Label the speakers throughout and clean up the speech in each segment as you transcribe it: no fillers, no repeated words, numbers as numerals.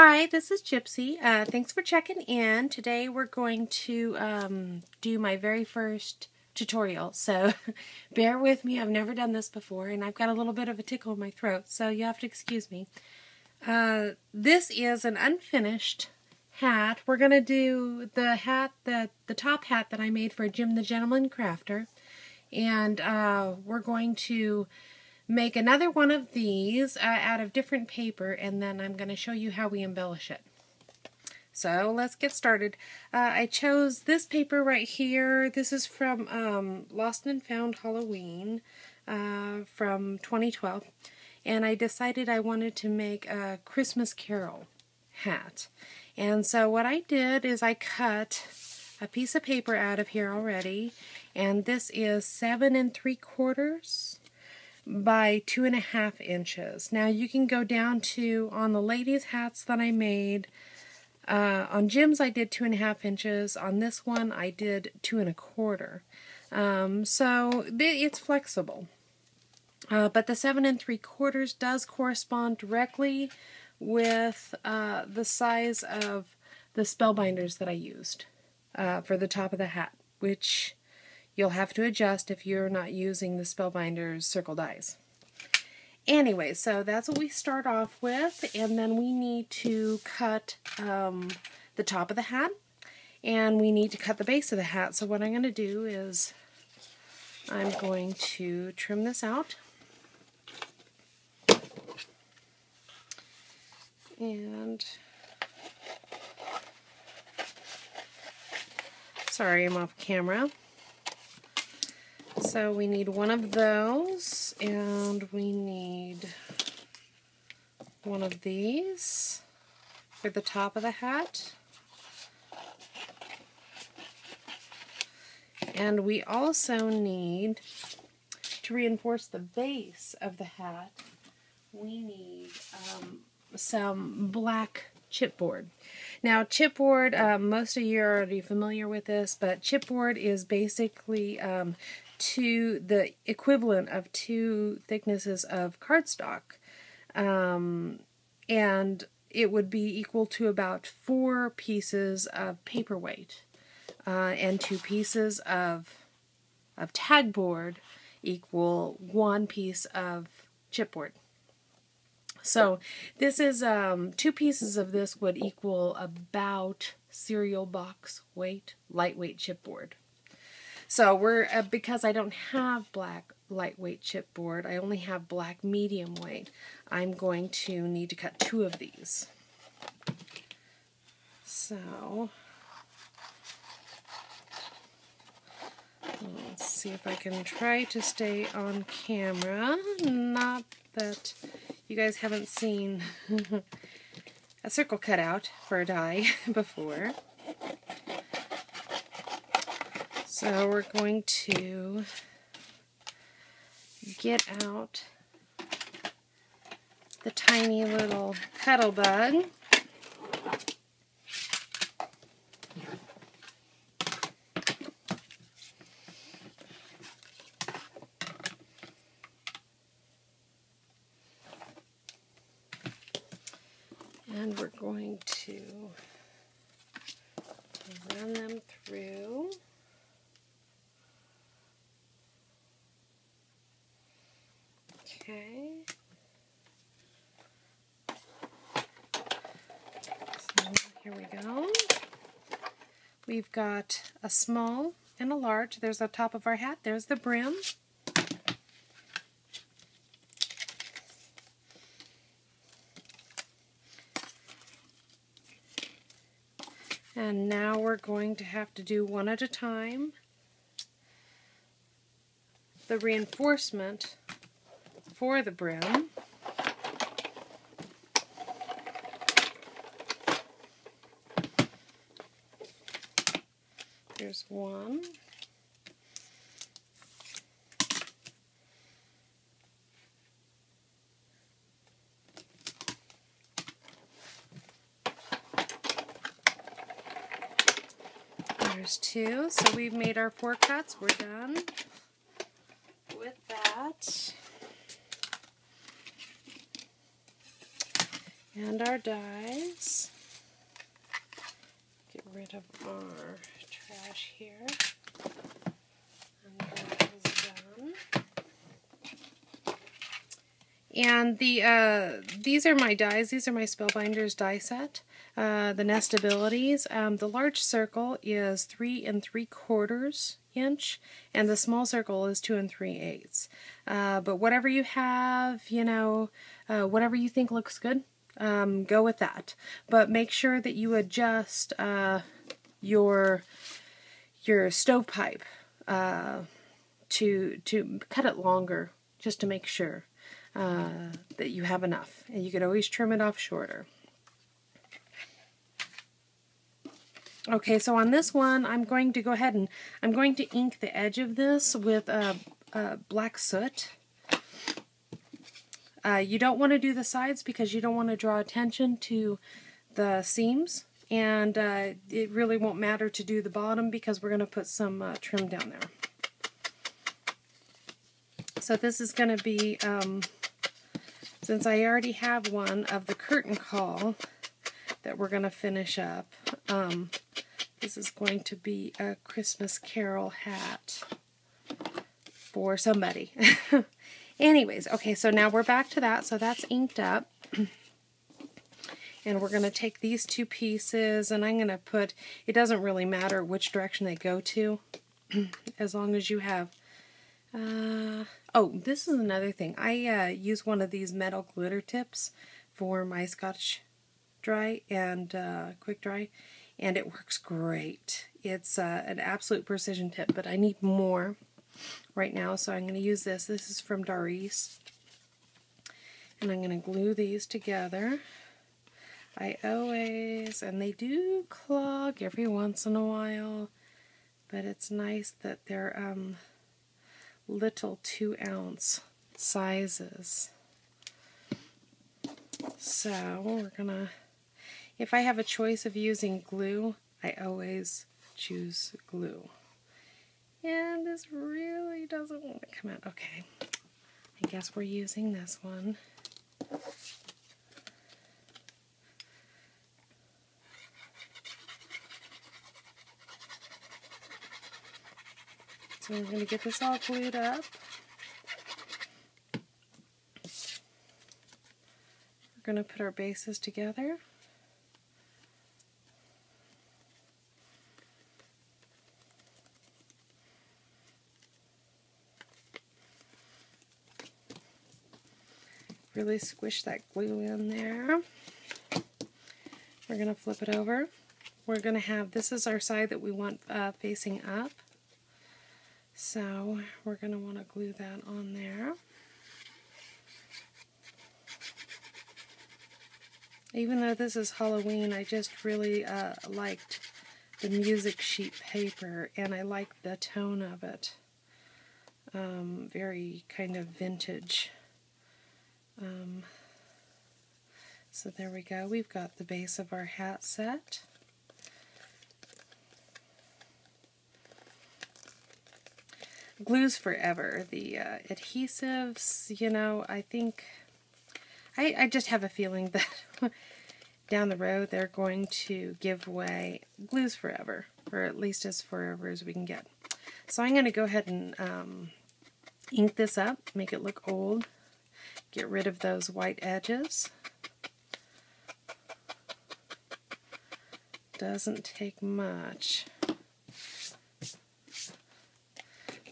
Speaker 1: Hi, this is Gypsy. Thanks for checking in. Today we're going to do my very first tutorial, so bear with me. I've never done this before, and I've got a little bit of a tickle in my throat, so you have to excuse me. This is an unfinished hat. We're going to do the hat, the top hat that I made for Jim the Gentleman Crafter, and we're going to make another one of these out of different paper, and then I'm going to show you how we embellish it. So let's get started. I chose this paper right here. This is from Lost and Found Halloween from 2012. And I decided I wanted to make a Christmas Carol hat. And so what I did is I cut a piece of paper out of here already. And this is 7 3/4 by 2.5 inches. Now you can go down to, on the ladies' hats that I made, on Jim's I did 2.5 inches, on this one I did 2 1/4. So it's flexible. But the 7 3/4 does correspond directly with the size of the spellbinders that I used for the top of the hat, which you'll have to adjust if you're not using the Spellbinders circle dies. Anyway, so that's what we start off with, and then we need to cut the top of the hat, and we need to cut the base of the hat. So what I'm going to do is I'm going to trim this out. And sorry, I'm off camera. So we need one of those, and we need one of these for the top of the hat. And we also need, to reinforce the base of the hat, we need some black chipboard. Now chipboard, most of you are already familiar with this, but chipboard is basically the equivalent of 2 thicknesses of cardstock, and it would be equal to about 4 pieces of paperweight, and 2 pieces of tagboard equal 1 piece of chipboard. So this is 2 pieces of this would equal about cereal box weight, lightweight chipboard. So we're, because I don't have black lightweight chipboard, I only have black medium weight, I'm going to need to cut 2 of these. So let's see if I can try to stay on camera. Not that you guys haven't seen a circle cut out for a die before. So we're going to get out the tiny little cuddle bug. And we're going to run them through. Okay. So here we go. We've got a small and a large. There's the top of our hat. There's the brim. And now we're going to have to do one at a time the reinforcement for the brim. There's one. There's 2. So we've made our 4 cuts. We're done with that. And our dies. Get rid of our trash here. And that is done. And these are my dies. These are my Spellbinders die set. The nestabilities. The large circle is 3 3/4 inch, and the small circle is 2 3/8. But whatever you have, you know, whatever you think looks good, go with that. But make sure that you adjust your stovepipe to cut it longer, just to make sure that you have enough. And you could always trim it off shorter. Okay, so on this one, I'm going to go ahead and I'm going to ink the edge of this with black soot. You don't want to do the sides because you don't want to draw attention to the seams, and it really won't matter to do the bottom because we're going to put some trim down there. So this is going to be, since I already have one of the curtain call that we're going to finish up, this is going to be a Christmas Carol hat for somebody. Anyways, okay, so now we're back to that. So that's inked up. And we're going to take these two pieces, and I'm going to put, it doesn't really matter which direction they go to, as long as you have, oh, this is another thing. I use one of these metal glitter tips for my Scotch dry and quick dry, and it works great. It's an absolute precision tip, but I need more right now, so I'm going to use this. This is from Doris, and I'm going to glue these together. I always, and they do clog every once in a while, but it's nice that they're little 2-ounce sizes. So we're gonna, if I have a choice of using glue, I always choose glue. And this really doesn't want to come out. Okay, I guess we're using this one. So we're going to get this all glued up. We're going to put our bases together. Really squish that glue in there. We're going to flip it over. We're going to have, this is our side that we want facing up. So we're going to want to glue that on there. Even though this is Halloween, I just really liked the music sheet paper, and I like the tone of it. Very kind of vintage. So there we go. We've got the base of our hat set. Glues forever. The adhesives, you know, I think, I just have a feeling that down the road they're going to give way. Glues forever, or at least as forever as we can get. So I'm going to go ahead and ink this up, make it look old, get rid of those white edges. Doesn't take much.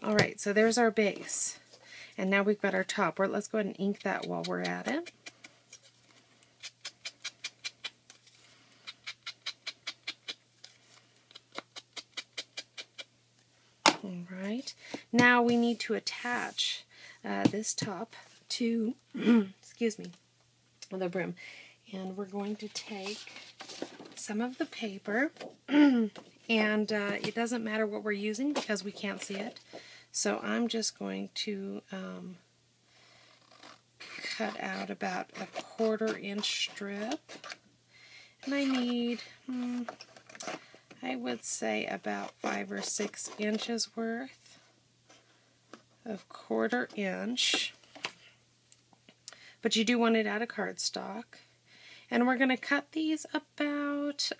Speaker 1: Alright, so there's our base. And now we've got our top. Let's go ahead and ink that while we're at it. Alright, now we need to attach this top to, excuse me, the brim. And we're going to take some of the paper, and it doesn't matter what we're using because we can't see it. So I'm just going to cut out about a 1/4 inch strip, and I need, I would say about 5 or 6 inches worth of 1/4 inch. But you do want it out of cardstock. And we're going to cut these about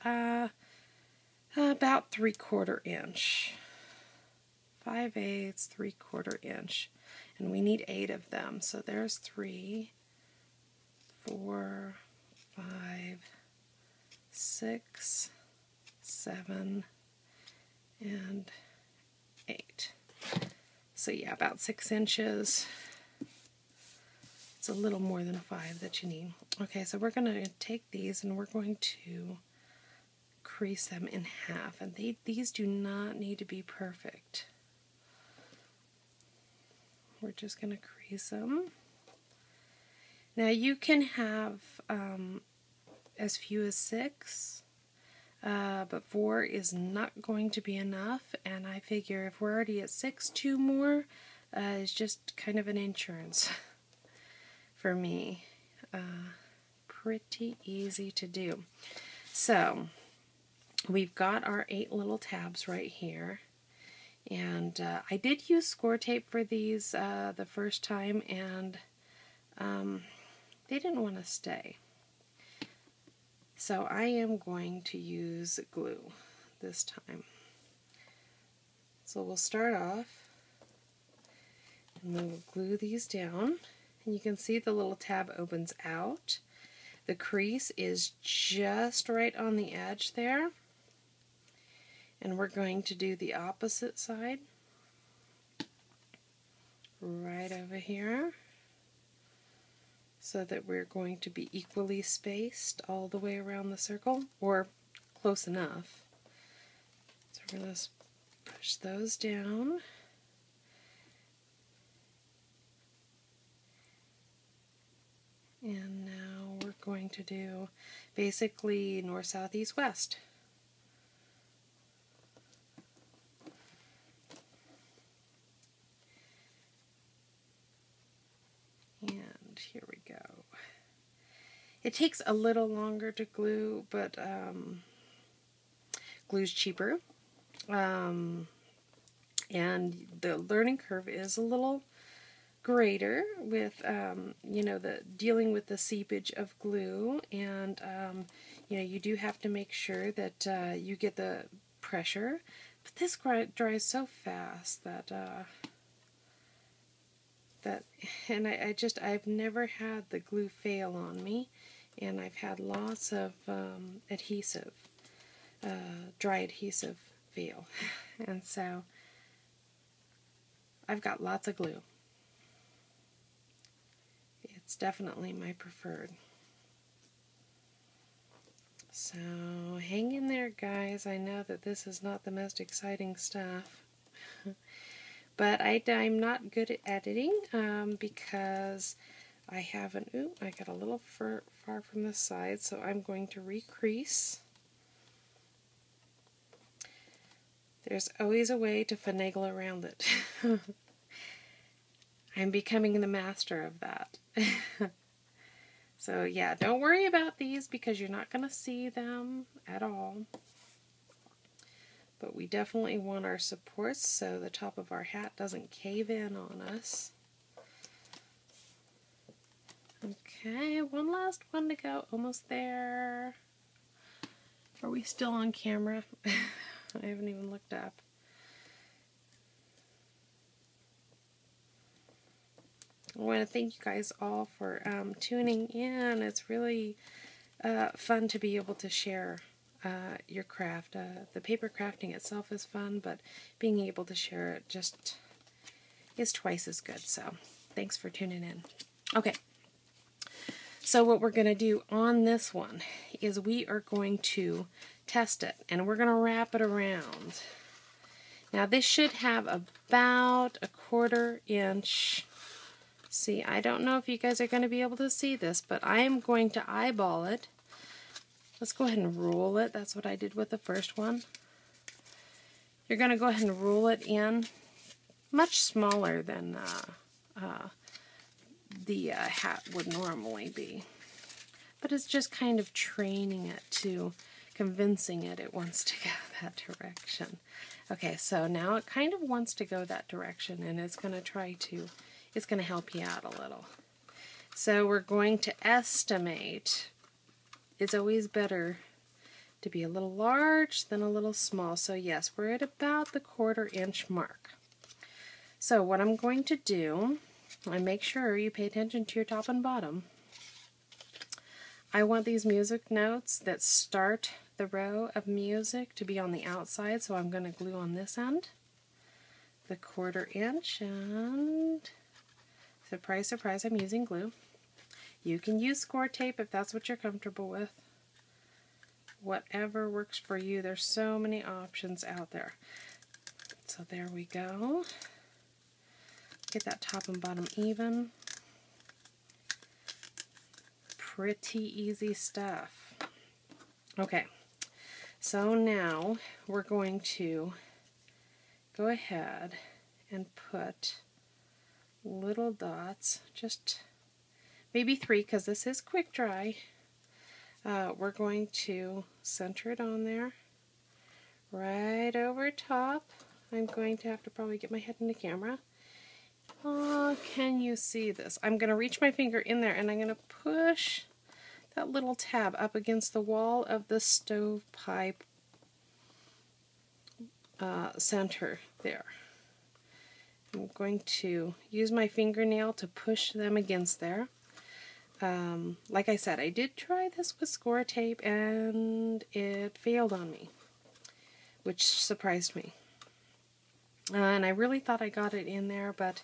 Speaker 1: 3/4 inch. 5/8, 3/4 inch. And we need 8 of them. So there's 3, 4, 5, 6, 7, and 8. So yeah, about 6 inches. It's a little more than 5 that you need. Okay, so we're going to take these and we're going to crease them in half. And these do not need to be perfect. We're just going to crease them. Now you can have as few as 6, but 4 is not going to be enough, and I figure if we're already at 6, 2 more is just kind of an insurance for me. Pretty easy to do. So we've got our 8 little tabs right here. And I did use score tape for these the first time, and they didn't want to stay. So I am going to use glue this time. So we'll start off, and we'll glue these down. And you can see the little tab opens out. The crease is just right on the edge there. And we're going to do the opposite side, right over here, so that we're going to be equally spaced all the way around the circle, or close enough. So we're going to push those down. And now we're going to do basically north, south, east, west. And here we go. It takes a little longer to glue, but glue's cheaper. And the learning curve is a little greater with, you know, dealing with the seepage of glue. And, you know, you do have to make sure that you get the pressure. But this dries so fast that... I've never had the glue fail on me, and I've had lots of adhesive, dry adhesive fail, and so I've got lots of glue. It's definitely my preferred. So hang in there, guys. I know that this is not the most exciting stuff. But I'm not good at editing because I haven't, I got a little far from the side, so I'm going to recrease. There's always a way to finagle around it. I'm becoming the master of that. So yeah, don't worry about these because you're not going to see them at all. But we definitely want our supports so the top of our hat doesn't cave in on us. Okay, one last one to go. Almost there. Are we still on camera? I haven't even looked up. I want to thank you guys all for tuning in. It's really fun to be able to share your craft. The paper crafting itself is fun, but being able to share it just is twice as good. So thanks for tuning in. Okay, so what we're going to do on this one is we are going to test it, and we're going to wrap it around. Now this should have about 1/4 inch. See, I don't know if you guys are going to be able to see this, but I am going to eyeball it. Let's go ahead and rule it. That's what I did with the first one. You're going to go ahead and rule it in. Much smaller than the hat would normally be. But it's just kind of training it to convincing it wants to go that direction. Okay, so now it kind of wants to go that direction, and it's going to try to, it's going to help you out a little. So we're going to estimate it's always better to be a little large than a little small. So yes, we're at about the 1/4 inch mark. So what I'm going to do, and make sure you pay attention to your top and bottom. I want these music notes that start the row of music to be on the outside, so I'm going to glue on this end the 1/4 inch, and surprise, surprise, I'm using glue. You can use score tape if that's what you're comfortable with. Whatever works for you. There's so many options out there. So there we go. Get that top and bottom even. Pretty easy stuff. Okay, so now we're going to go ahead and put little dots, just maybe 3 because this is quick dry. We're going to center it on there, right over top. I'm going to have to probably get my head in the camera. Oh, can you see this? I'm going to reach my finger in there and I'm going to push that little tab up against the wall of the stovepipe center there. I'm going to use my fingernail to push them against there. Like I said, I did try this with score tape and it failed on me, which surprised me. And I really thought I got it in there, but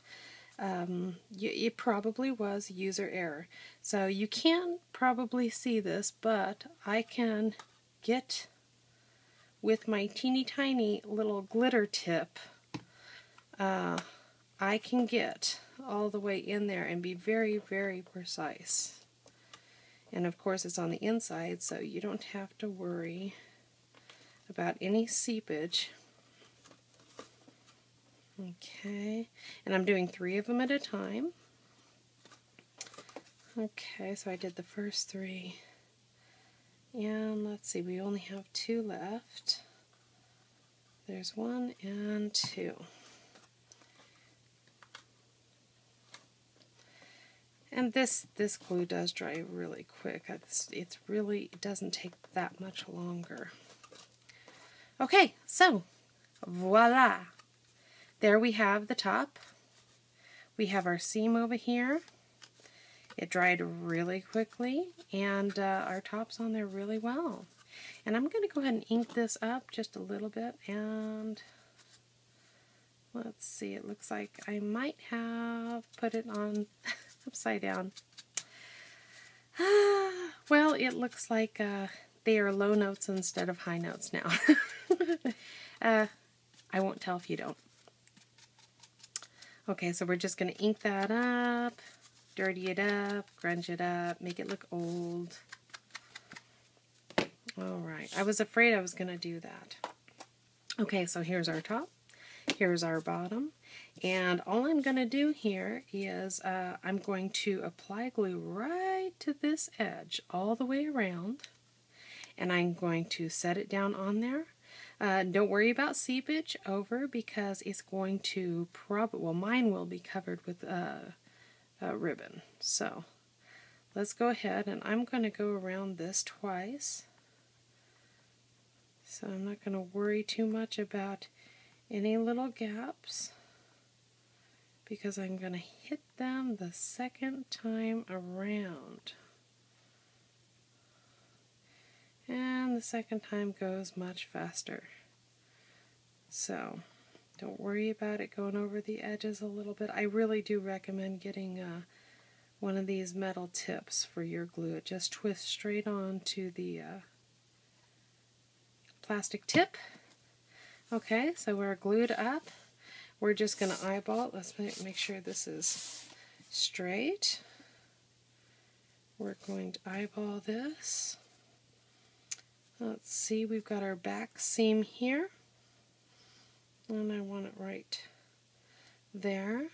Speaker 1: it probably was user error. So you can probably see this, but I can get with my teeny tiny little glitter tip, I can get all the way in there and be very, very precise. And of course it's on the inside, so you don't have to worry about any seepage. Okay, and I'm doing 3 of them at a time. Okay, so I did the first 3. And let's see, we only have 2 left. There's 1 and 2. And this glue does dry really quick. It doesn't take that much longer. Okay, so voila! There we have the top. We have our seam over here. It dried really quickly, and our top's on there really well. And I'm going to go ahead and ink this up just a little bit, and let's see, it looks like I might have put it on upside down. Well, it looks like they are low notes instead of high notes now. I won't tell if you don't. Okay, so we're just going to ink that up, dirty it up, grunge it up, make it look old. Alright, I was afraid I was going to do that. Okay, so here's our top, here's our bottom, and all I'm going to do here is I'm going to apply glue right to this edge all the way around, and I'm going to set it down on there. Don't worry about seepage over, because it's going to well, mine will be covered with ribbon. So let's go ahead, and I'm going to go around this twice. So I'm not going to worry too much about any little gaps, because I'm going to hit them the second time around. And the second time goes much faster. So don't worry about it going over the edges a little bit. I really do recommend getting one of these metal tips for your glue. It just twists straight on to the plastic tip. Okay, so we're glued up. We're just going to eyeball it. Let's make sure this is straight. We're going to eyeball this. Let's see, we've got our back seam here, and I want it right there,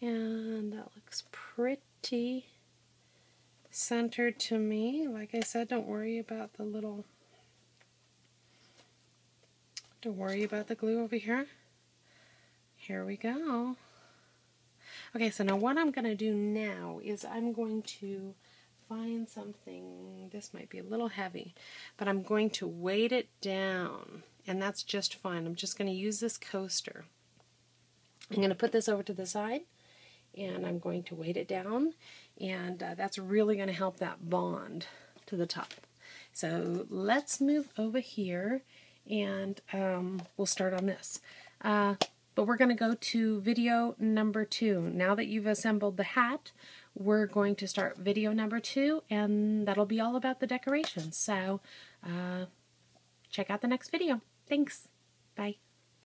Speaker 1: and that looks pretty centered to me. Like I said, don't worry about the glue over here. Here we go. Okay, so now what I'm going to do now is I'm going to find something. This might be a little heavy, but I'm going to weight it down, and that's just fine. I'm just going to use this coaster. I'm going to put this over to the side, and I'm going to weight it down, and that's really going to help that bond to the top. So let's move over here, and we'll start on this. But we're going to go to video number 2. Now that you've assembled the hat, we're going to start video number 2, and that'll be all about the decorations. So check out the next video. Thanks. Bye.